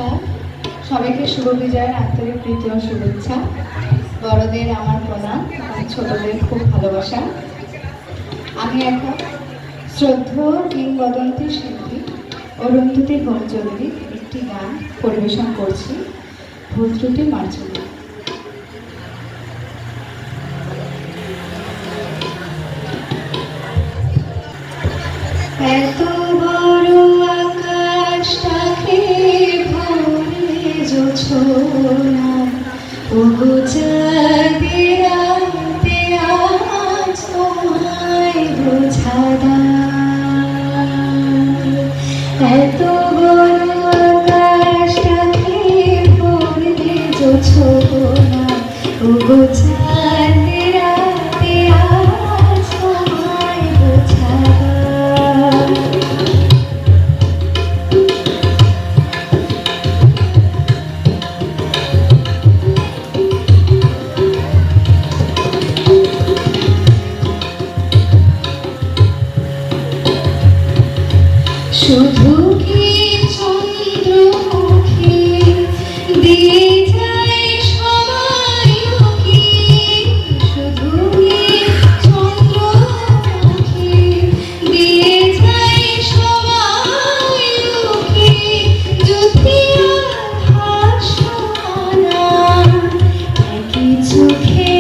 নমস্কার, সবাইকে শুভ বিজয়ের আন্তরিক প্রীতি ও শুভেচ্ছা। বড়দের আমার প্রণাম, ছোটদের খুব ভালোবাসা। আমি এখন শ্রদ্ধেয় কিংবদন্তি শিল্পী অরুন্ধতী হোমচৌধুরীর একটি গান পরিবেশন করছি, ভুল ত্রুটি মার্জনা। এত বড় আকাশটাকে ভরে জোছনা, ওগো চাঁদে রাতে আজ তোমায় বোঝা দায়। এত বড় আকাশটাকে ভরে জোছনা, ওগো চাঁদে রাতে আজ তোমায় বোঝা দায়। শুধু কি চন্দ্রমুখী দিয়ে যায় সবাই কি, শুধু কি চন্দ্রমুখী দিয়ে যায় সবাই কি, যদি হাসনা একই চোখে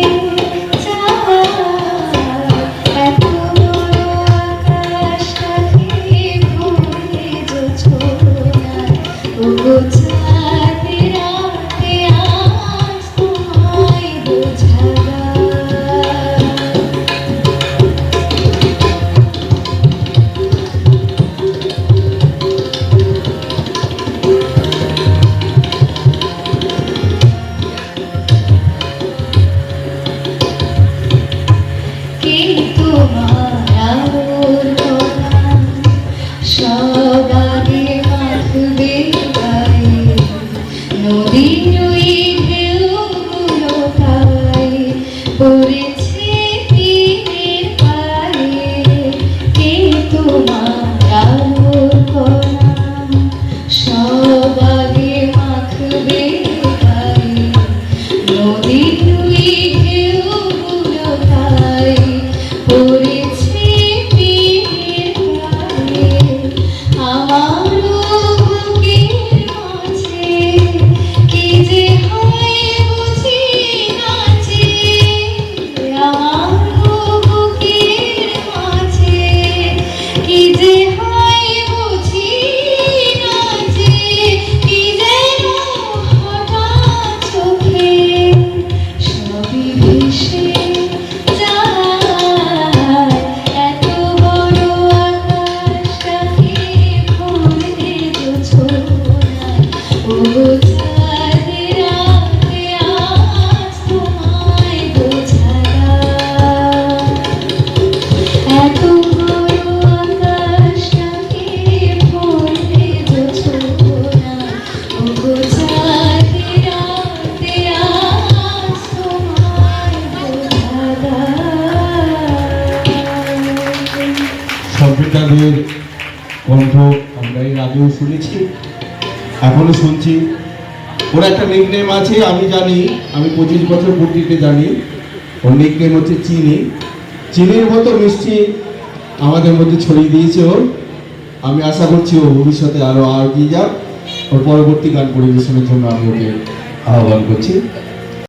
এত বড় আকাশটাকে ভরে জোছনা, ওগো চাঁদে রাতে আজ তোমায় বোঝা দায়। কে তোমার আলোর কণা সব আগে মাখবে গায়ে, নদীর ওই ঢেউগুলো তাই পড়েছে তীরের পায়ে। কে তোমার আলোর কণা সব আগে মাখবে গায়ে, নদীর ওই ঢেউগুলো তাই পড়েছে তীরের পায়ে। আমারও বুকের মাঝে কি যে হয় বুঝি নাচে, আমারও বুকের মাঝে কি যে হয় বুঝি নাচে, কি যেন হঠাৎ চোখে সবই ভেসে যায়। এত বড় আকাশটাকে ভরে জোছনা, ওগো চাঁদে রাতে আজ তোমায় বোঝা দায়। এত বড় আকাশটাকে ভরে জোছনা, ওগো চাঁদে রাতে আজ তোমায় বোঝা দায়। সভ্যতাদের কণ্ঠ আমরা এর আগেও শুনেছি, এখনো শুনছি। ওর একটা নিকনেম আছে, আমি জানি, আমি 25 বছর পূর্তিতে জানি। ওর নিকনেম হচ্ছে চিনি। চিনির মতো মিষ্টি আমাদের মধ্যে ছড়িয়ে দিয়েছে ওর। আমি আশা করছি ও ভবিষ্যতে আরো এগিয়ে যাক। ওর পরবর্তী গান পরিবেশনের জন্য আমি ওকে আহ্বান করছি।